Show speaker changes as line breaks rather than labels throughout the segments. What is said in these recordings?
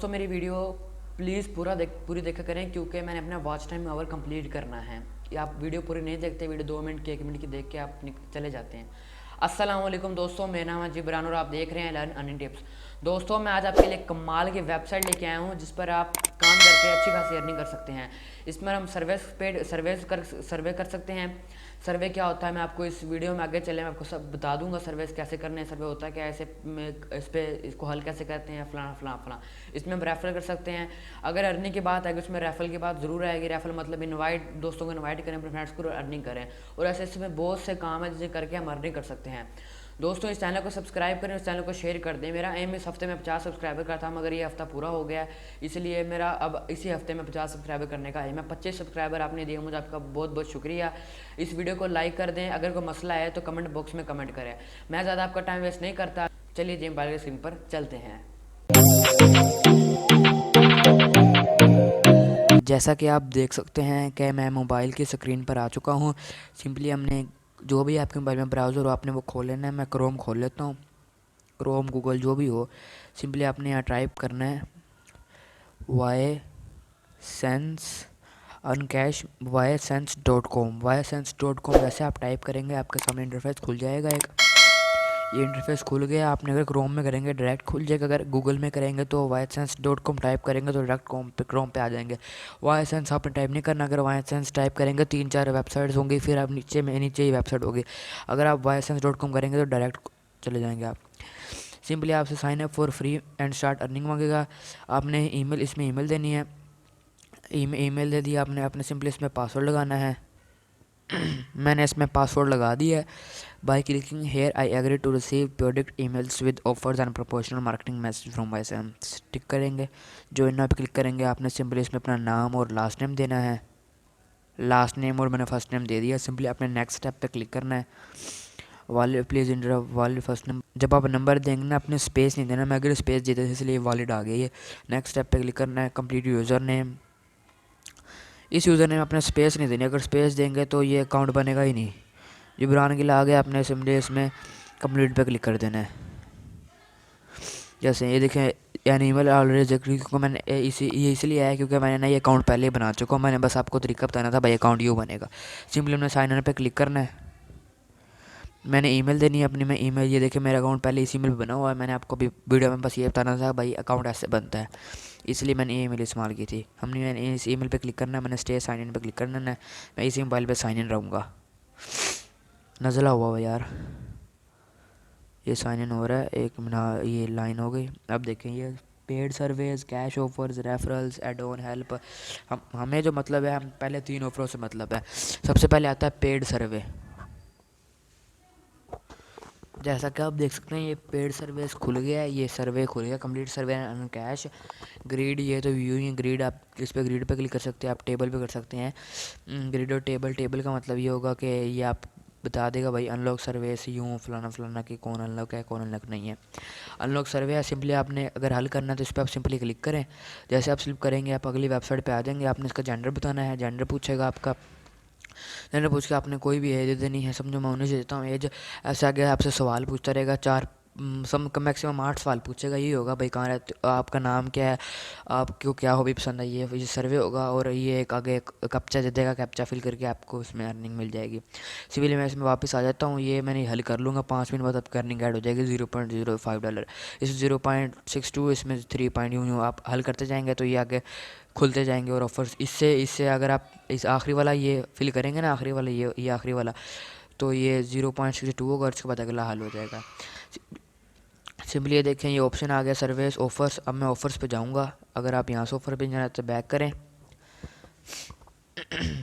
दोस्तों मेरी video please पूरी देखा करें क्योंकि मैंने अपना वॉच टाइम ओवर कंप्लीट करना है। या आप वीडियो पूरी नहीं देखते, वीडियो 2 मिनट की 1 मिनट की देख के आप चले जाते हैं। अस्सलाम वालेकुम दोस्तों, मेरा नाम है जिब्रान और आप देख रहे हैं लर्न अर्निंग टिप्स। दोस्तों मैं आज आपके लिए कमाल की वेबसाइट लेके आया हूँ जिस पर आप काम करके अच्छी खासी अर्निंग कर सकते हैं। इसमें हम सर्वे कर सकते हैं। सर्वे क्या होता है मैं आपको इस वीडियो में आगे चले मैं आपको सब बता दूंगा। सर्वे कैसे करने हैं, सर्वे होता है क्या, ऐसे इस पे इसको हल कैसे करते हैं, फलाना फलाना फलाना। इसमें हम रेफर कर सकते हैं। अगर अर्निंग की बात आएगी उसमें रेफर की बात ज़रूर आएगी। रेफर मतलब इनवाइट, दोस्तों को इनवाइट करें, अपने फ्रेंड्स को अर्निंग करें। और ऐसे इसमें बहुत से काम है जिसे करके हम अर्निंग कर सकते हैं। दोस्तों इस चैनल को सब्सक्राइब करें, इस चैनल को शेयर कर दें। मेरा एम इस हफ्ते में 50 सब्सक्राइबर का था मगर ये हफ्ता पूरा हो गया है, इसलिए मेरा अब इसी हफ्ते में 50 सब्सक्राइबर करने का है। मैं 25 सब्सक्राइबर आपने दिए, मुझे आपका बहुत बहुत शुक्रिया। इस वीडियो को लाइक कर दें, अगर कोई मसला है तो कमेंट बॉक्स में कमेंट करें। मैं ज़्यादा आपका टाइम वेस्ट नहीं करता, चलिए जी मोबाइल की स्क्रीन पर चलते हैं। जैसा कि आप देख सकते हैं कि मैं मोबाइल की स्क्रीन पर आ चुका हूँ। सिंपली हमने जो भी आपके मोबाइल में ब्राउज़र हो आपने वो खोल लेना है। मैं क्रोम खोल लेता हूँ, क्रोम गूगल जो भी हो। सिंपली आपने यहाँ टाइप करना है वाई सेंस अनकैश YSense.com। वैसे आप टाइप करेंगे आपके सामने इंटरफेस खुल जाएगा एक। ये इंटरफेस खुल गया। आपने अगर क्रोम में करेंगे डायरेक्ट खुल जाएगा, अगर गूगल में करेंगे तो YSense.com टाइप करेंगे तो डायरेक्ट क्रोम पे आ जाएंगे। YSense आपने टाइप नहीं करना। अगर YSense टाइप करेंगे 3-4 वेबसाइट्स होंगी, फिर आप नीचे ही वेबसाइट होगी। अगर आप YSense.com करेंगे तो डायरेक्ट चले जाएंगे आप। सिंपली आपसे sign up for free and start earning मांगेगा। आपने इसमें ईमेल देनी है। ईमेल दे दिया आपने सिंपली इसमें पासवर्ड लगाना है। मैंने इसमें पासवर्ड लगा दिया है। By clicking here I agree to receive product emails with offers and proportional marketing message from YSense। Tick करेंगे, जो इन पे क्लिक करेंगे आपने सिंपली इसमें अपना नाम और लास्ट नेम देना है। लास्ट नेम और मैंने फर्स्ट नेम दे दिया। सिंपली आपने नेक्स्ट स्टेप पे क्लिक करना है। Valid please inter valid first name. जब आप नंबर देंगे ना अपने स्पेस नहीं देना, मैं अगर स्पेस देता इसलिए वॉलिड आ गई है। नेक्स्ट स्टेप पे क्लिक करना है। Complete user name. इस यूज़र नेम अपने स्पेस नहीं देनी, अगर स्पेस देंगे तो ये अकाउंट बनेगा ही नहीं। जिब्रान गिल आ गया, आपने सिंपली इसमें कंप्लीट पे क्लिक कर देना है। जैसे ये देखें यानी ईमेल ऑलरेडी क्योंकि मैंने ये इसलिए आया क्योंकि मैंने ना ये अकाउंट पहले ही बना चुका हूँ। मैंने बस आपको तरीका बताना था भाई अकाउंट यूँ बनेगा। सिंपली हमने साइन इन पे क्लिक करना है। मैंने ईमेल देनी है अपनी। मैं ईमेल ये देखें मेरा अकाउंट पहले इस ईमेल पे बना हुआ है। मैंने आपको भी वीडियो में बस ये बताना था भाई अकाउंट ऐसे बनता है, इसलिए मैंने ये ईमेल इस्तेमाल की थी। मैंने इस ईमेल पे क्लिक करना है। मैंने स्टे साइन इन पे क्लिक करना है। मैं इसी मोबाइल पे साइन इन रहूँगा। नज़ला हुआ यार, ये साइन इन हो रहा है। एक मिनट, ये लाइन हो गई। अब देखें ये paid surveys, cash offers, referrals, add on help. हमें जो मतलब है, हम पहले 3 ऑफरों से मतलब है। सबसे पहले आता है पेड सर्वे। जैसा कि आप देख सकते हैं ये पेड सर्विस खुल गया है। ये सर्वे खुल गया, complete survey and cash grid. ये तो व्यू ही ग्रिड, आप इस पे ग्रिड पे क्लिक कर सकते हैं, आप टेबल पे कर सकते हैं। ग्रिड और टेबल का मतलब ये होगा कि ये आप बता देगा भाई अनलॉक सर्विस यूँ फलाना फलाना कि कौन अनलॉक है कौन अनलॉक नहीं है। अनलॉक सर्वे है, सिंपली आपने अगर हल करना है तो इस पर आप सिंपली क्लिक करें। जैसे आप स्लिप करेंगे आप अगली वेबसाइट पे आ जाएंगे। आपने इसका जेंडर बताना है, जेंडर पूछेगा आपका। मैंने पूछ के आपने कोई भी एज देनी है, समझो मैं उन्हें देता हूँ एज। ऐसे आगे आपसे सवाल पूछता रहेगा, 4 मैक्सिमम 8 सवाल पूछेगा। ये होगा भाई कहाँ रहते हो, आपका नाम क्या है, आपको क्या हॉबी पसंद है, ये सर्वे होगा। और ये एक आगे कैप्चा दे देगा, कैप्चा फिल करके आपको इसमें अर्निंग मिल जाएगी। सिविल मैं इसमें वापस आ जाता हूँ। ये मैंने हल कर लूँगा, 5 मिनट बाद आपकी अर्निंग ऐड हो जाएगी $0.05। इस 0.62 इसमें 3 पॉइंट यूँ आप हल करते जाएंगे तो ये आगे खुलते जाएंगे और ऑफर्स। इससे इससे अगर आप इस आखिरी वाला ये फिल करेंगे ना, आखिरी वाला ये आखिरी वाला, तो ये 0.62 होगा और उसके बाद अगला हल हो जाएगा। सिंपली ये देखें ये ऑप्शन आ गया सर्विस ऑफर्स। अब मैं ऑफर्स पे जाऊंगा। अगर आप यहाँ से ऑफर पे जाना तो बैक करें।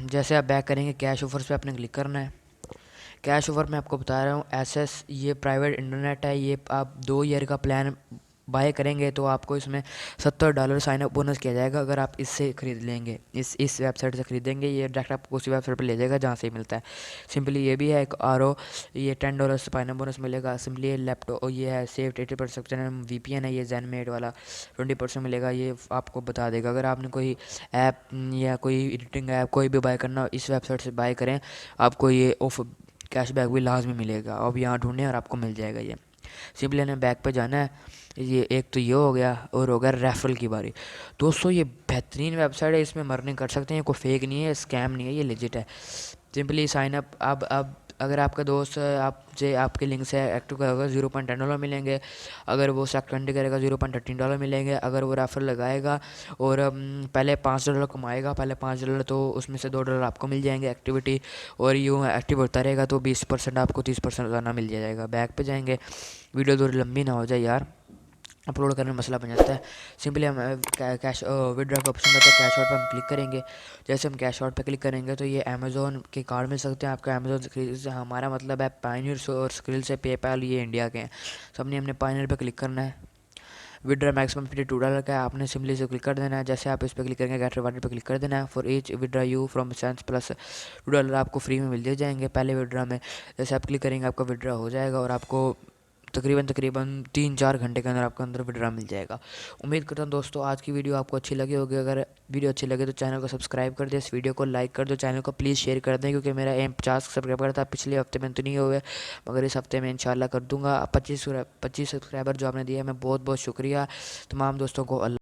जैसे आप बैक करेंगे कैश ऑफर्स पे आपने क्लिक करना है। कैश ऑफर मैं आपको बता रहा हूँ एसएस, ये प्राइवेट इंटरनेट है। ये आप 2 ईयर का प्लान बाय करेंगे तो आपको इसमें $70 साइन अप बोनस किया जाएगा अगर आप इससे ख़रीद लेंगे, इस वेबसाइट से ख़रीदेंगे। ये डायरेक्ट आपको उसी वेबसाइट पर ले जाएगा जहाँ से मिलता है। सिंपली ये भी है एक आरओ, ये $10 साइन अप बोनस मिलेगा। सिंपली ये लैपटॉप ये है सेफ 80% VPN है, ये ज़ेनमेट वाला 20% मिलेगा। ये आपको बता देगा अगर आपने कोई ऐप या कोई एडिटिंग ऐप कोई भी बाय करना इस वेबसाइट से बाय करें, आपको ये ऑफ कैशबैक भी लाजमी मिलेगा। अब यहाँ ढूंढें और आपको मिल जाएगा ये। सिंपली हमें बैक पे जाना है। ये एक तो ये हो गया, और हो गया रेफरल की बारी। दोस्तों ये बेहतरीन वेबसाइट है, इसमें अर्निंग कर सकते हैं, कोई फेक नहीं है, स्कैम नहीं है, ये लेजिट है। Simply sign up. अब अगर आपका दोस्त आपसे आपके लिंक से एक्टिव करेगा $0.10 मिलेंगे। अगर वो सेकंड करेगा $0.13 मिलेंगे। अगर वो रेफर लगाएगा और पहले $5 कमाएगा, पहले $5, तो उसमें से $2 आपको मिल जाएंगे एक्टिविटी। और यूँ एक्टिव होता रहेगा तो 20% आपको 30% गाना मिल जाएगा। बैक पे जाएंगे, वीडियो थोड़ी लंबी ना हो जाए यार, अपलोड करने में मसला बन जाता है। सिंपली हम कैश विड्रॉ का ऑप्शन रहता है, कैश आउट पर हम क्लिक करेंगे। जैसे हम कैश आउट पर क्लिक करेंगे तो ये अमेज़ोन के कार्ड मिल सकते हैं आपको। अमेज़ोन से हमारा मतलब है पायनियर और स्क्रिल से, पेपैल ये इंडिया के हैं। सबने हमने पायनियर पर क्लिक करना है। विड्रॉ मैक्सिमम $52 का है, आपने सिंपली से क्लिक कर देना है। जैसे आप इस पर क्लिक करेंगे गेट रिवार्डेड पर क्लिक कर देना है। For each withdraw you from sense plus $2 आपको फ्री में मिल दिए जाएंगे पहले विड्रॉ में। जैसे आप क्लिक करेंगे आपका विड्रॉ हो जाएगा और आपको तकरीबन 3-4 घंटे के अंदर आपको अंदर विड्रॉ मिल जाएगा। उम्मीद करता हूँ दोस्तों आज की वीडियो आपको अच्छी लगी होगी। अगर वीडियो अच्छी लगे तो चैनल को सब्सक्राइब कर दें, इस वीडियो को लाइक कर दो, चैनल को प्लीज़ शेयर कर दें, क्योंकि मेरा एम 50 सब्सक्राइबर था। पिछले हफ्ते में तो नहीं हुए, मगर इस हफ्ते में इंशाल्लाह कर दूंगा। 25 सब्सक्राइबर जो आपने दिया है, मैं बहुत बहुत शुक्रिया तमाम दोस्तों को।